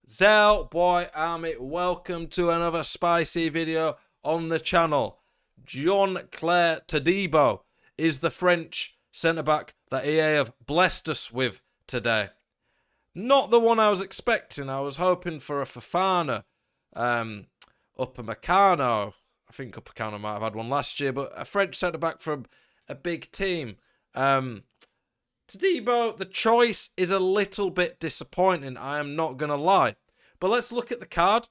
Zel Boy Army, welcome to another spicy video on the channel. Jean-Claire Todibo is the French centre-back that EA have blessed us with today. Not the one I was expecting. I was hoping for a Fofana, Upamecano. I think Upamecano might have had one last year, but a French centre-back from a big team. Todibo, the choice is a little bit disappointing, I am not going to lie. But let's look at the card.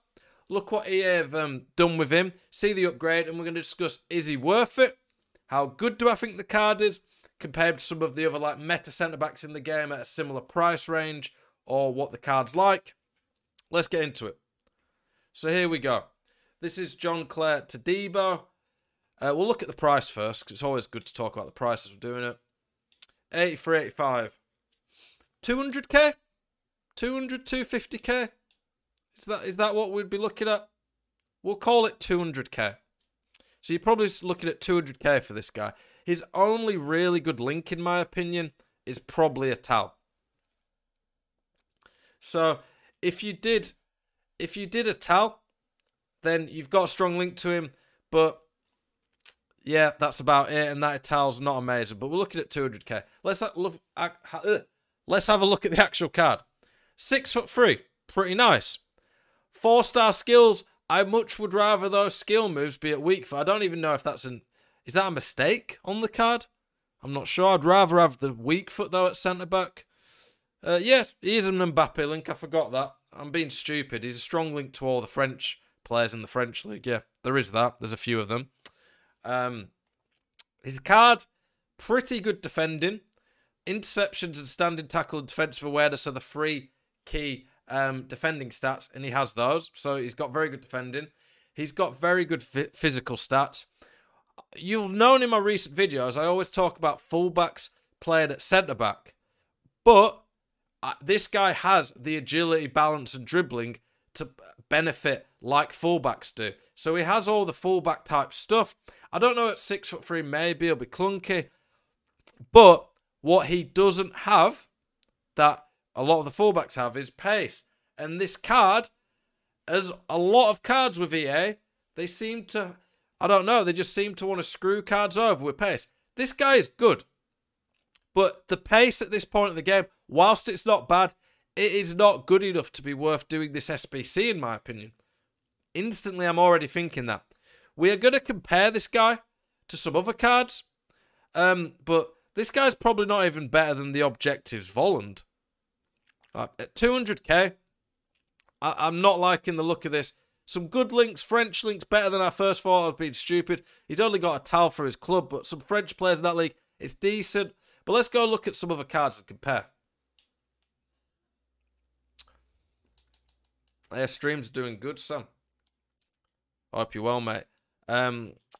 Look what EA have done with him. See the upgrade, and we're going to discuss, is he worth it? How good do I think the card is compared to some of the other like meta centre-backs in the game at a similar price range, or what the card's like? Let's get into it. So here we go. This is Jean-Claire Todibo. We'll look at the price first, because it's always good to talk about the prices we're doing it. 83, 85. 200k? 200, 250k? Is that what we'd be looking at? We'll call it 200k. So you're probably looking at 200k for this guy. His only really good link, in my opinion, is probably a Tal. So if you did a Tal, then you've got a strong link to him, but yeah, that's about it, and that Tal's not amazing. But we're looking at 200k. Let's have a look at the actual card. 6'3", pretty nice. 4-star skills. I much would rather those skill moves be at weak foot. I don't even know if that's is that a mistake on the card? I'm not sure. I'd rather have the weak foot though at centre back. Yeah, he is an Mbappe link. I forgot that. I'm being stupid. He's a strong link to all the French players in the French league. Yeah, there is that. There's a few of them. His card, pretty good defending. Interceptions and standing tackle and defensive awareness are the three key defending stats, and he has those. So he's got very good defending. He's got very good physical stats. You've known in my recent videos, I always talk about fullbacks playing at centre-back. But this guy has the agility, balance and dribbling to benefit like fullbacks do. So he has all the fullback type stuff. I don't know, at 6'3", maybe he'll be clunky. But what he doesn't have, that a lot of the fullbacks have, is pace. And this card, as a lot of cards with EA, they seem to, I don't know, they just seem to want to screw cards over with pace. This guy is good. But the pace at this point of the game, whilst it's not bad, it is not good enough to be worth doing this SBC, in my opinion. Instantly, I'm already thinking that. We are going to compare this guy to some other cards. But this guy's probably not even better than the Objectives Volland. At 200k, I'm not liking the look of this. Some good links, French links, better than I first thought. I was being stupid. He's only got a Tal for his club, but some French players in that league, it's decent. But let's go look at some other cards and compare. Yeah, stream's doing good, Sam. I hope you're well, mate.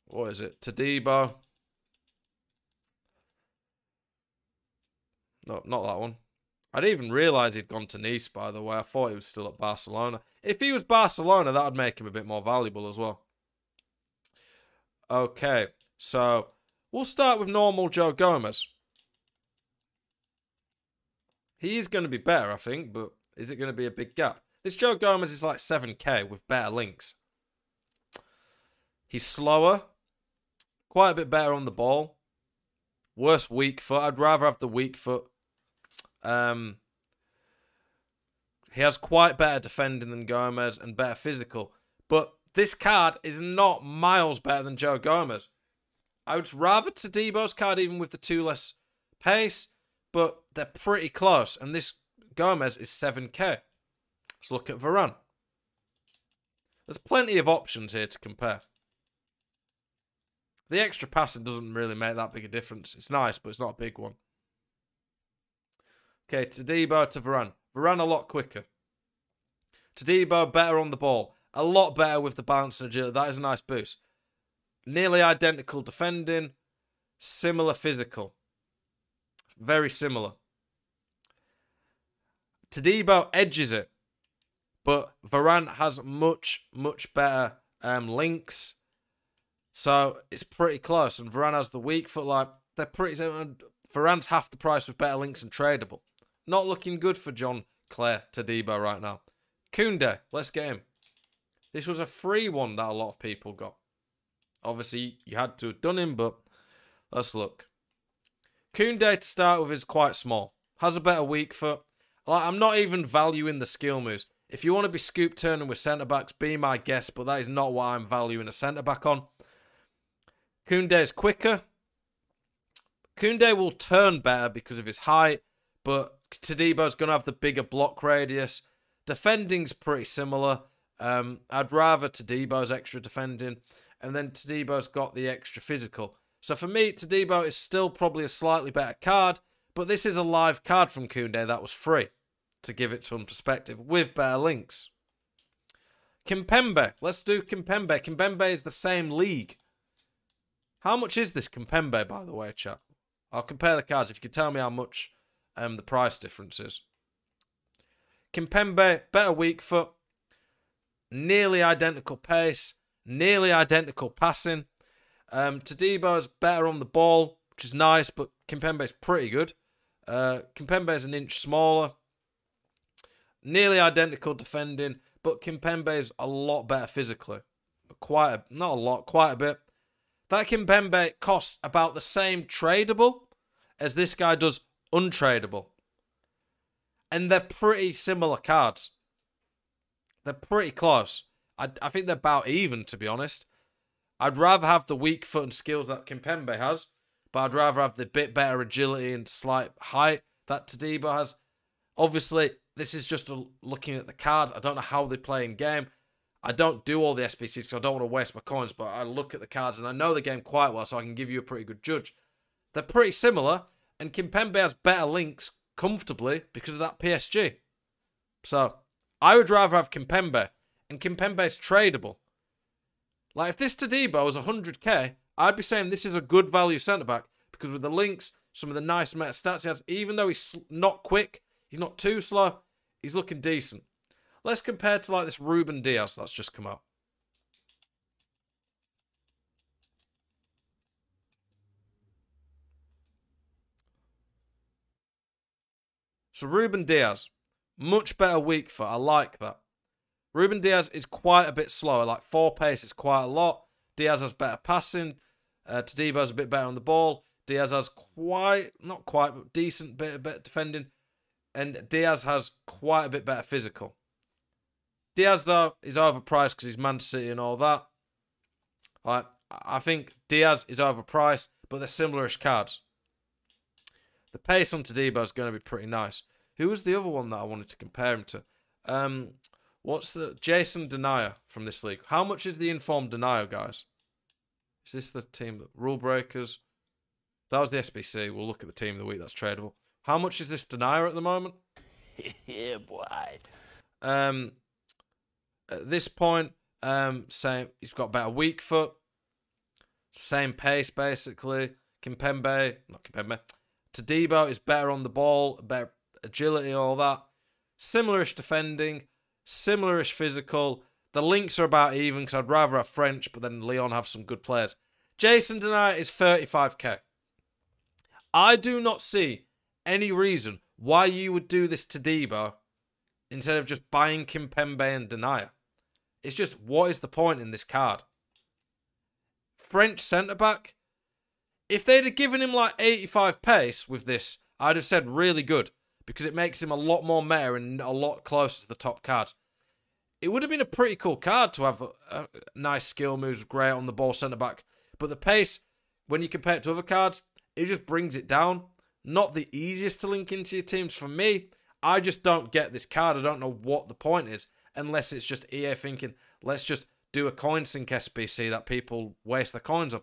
What is it? Todibo. No, not that one. I didn't even realise he'd gone to Nice, by the way. I thought he was still at Barcelona. If he was Barcelona, that would make him a bit more valuable as well. Okay, so we'll start with normal Joe Gomez. He is going to be better, I think, but is it going to be a big gap? This Joe Gomez is like 7k with better links. He's slower. Quite a bit better on the ball. Worse weak foot. I'd rather have the weak foot. He has quite better defending than Gomez and better physical. But this card is not miles better than Joe Gomez. I would rather Todibo's card even with the 2 less pace. But they're pretty close. And this Gomez is 7k. Let's look at Varane. There's plenty of options here to compare. The extra passing doesn't really make that big a difference. It's nice, but it's not a big one. Okay, Todibo to Varane. Varane a lot quicker. Todibo better on the ball. A lot better with the balance and agility. That is a nice boost. Nearly identical defending. Similar physical. Very similar. Todibo edges it. But Varane has much, much better links. So it's pretty close. And Varane has the weak foot. Like, they're pretty. Varane's half the price with better links and tradable. Not looking good for Jean-Claire Todibo right now. Koundé, let's get him. This was a free one that a lot of people got. Obviously, you had to have done him, but let's look. Koundé to start with is quite small. Has a better weak foot. Like, I'm not even valuing the skill moves. If you want to be scoop turning with centre-backs, be my guest, but that is not what I'm valuing a centre-back on. Koundé is quicker. Koundé will turn better because of his height, but Todibo's going to have the bigger block radius. Defending's pretty similar. I'd rather Todibo's extra defending, and then Todibo's got the extra physical. So for me, Todibo is still probably a slightly better card, but this is a live card from Koundé that was free, to give it some perspective, with better links. Kimpembe. Let's do Kimpembe. Kimpembe is the same league. How much is this Kimpembe, by the way, chat? I'll compare the cards if you can tell me how much the price difference is. Kimpembe, better weak foot, nearly identical pace, nearly identical passing. Todibo's better on the ball, which is nice, but Kimpembe's pretty good. Kimpembe's an inch smaller. Nearly identical defending, but Kimpembe's a lot better physically. Not a lot, quite a bit. That Kimpembe costs about the same tradable as this guy does untradable. And they're pretty similar cards. They're pretty close. I think they're about even, to be honest. I'd rather have the weak foot and skills that Kimpembe has, but I'd rather have the bit better agility and slight height that Todibo has. Obviously, this is just looking at the card. I don't know how they play in game. I don't do all the SBCs because I don't want to waste my coins, but I look at the cards and I know the game quite well, so I can give you a pretty good judge. They're pretty similar, and Kimpembe has better links comfortably because of that PSG. So, I would rather have Kimpembe, and Kimpembe is tradable. Like, if this Todibo was 100k, I'd be saying this is a good value centre-back because with the links, some of the nice meta stats he has, even though he's not quick, he's not too slow, he's looking decent. Let's compare to, like, this Ruben Diaz that's just come out. So, Ruben Diaz, much better weak foot. I like that. Ruben Diaz is quite a bit slower. Like, 4 pace is quite a lot. Diaz has better passing. Todibo's a bit better on the ball. Diaz has not quite, but decent bit of defending. And Diaz has quite a bit better physical. Diaz, though, is overpriced because he's Man City and all that. I think Diaz is overpriced, but they're similar-ish cards. The pace on Todibo is going to be pretty nice. Who was the other one that I wanted to compare him to? What's the... Jason Denayer from this league. How much is the informed Denayer, guys? Is this the team... Rule Breakers? That was the SBC. We'll look at the team of the week. That's tradable. How much is this Denayer at the moment? Yeah, boy. At this point, same. He's got better weak foot. Same pace, basically. Not Kimpembe. Todibo is better on the ball, better agility, all that. Similar-ish defending, similar-ish physical. The links are about even because I'd rather have French, but then Lyon have some good players. Jason Denayer is 35k. I do not see any reason why you would do this Todibo instead of just buying Kimpembe and Denayer. It's just, what is the point in this card? French centre-back? If they'd have given him like 85 pace with this, I'd have said really good. Because it makes him a lot more meta and a lot closer to the top cards. It would have been a pretty cool card to have a nice skill moves, great on the ball centre-back. But the pace, when you compare it to other cards, it just brings it down. Not the easiest to link into your teams. For me, I just don't get this card. I don't know what the point is. Unless it's just EA thinking, let's just do a coin sink SBC that people waste their coins on.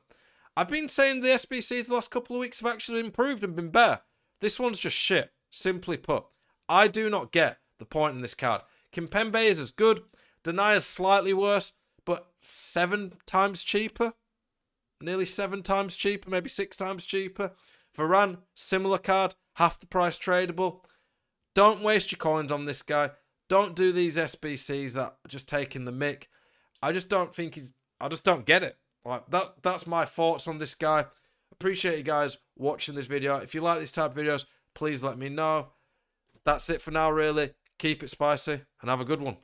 I've been saying the SBCs the last couple of weeks have actually improved and been better. This one's just shit, simply put. I do not get the point in this card. Kimpembe is as good. Denayer's slightly worse, but 7 times cheaper. Nearly 7 times cheaper, maybe 6 times cheaper. Varane, similar card, half the price tradable. Don't waste your coins on this guy. Don't do these SBCs that are just taking the mick. I just don't think I just don't get it. Like that's my thoughts on this guy. Appreciate you guys watching this video. If you like these type of videos, please let me know. That's it for now, really. Keep it spicy and have a good one.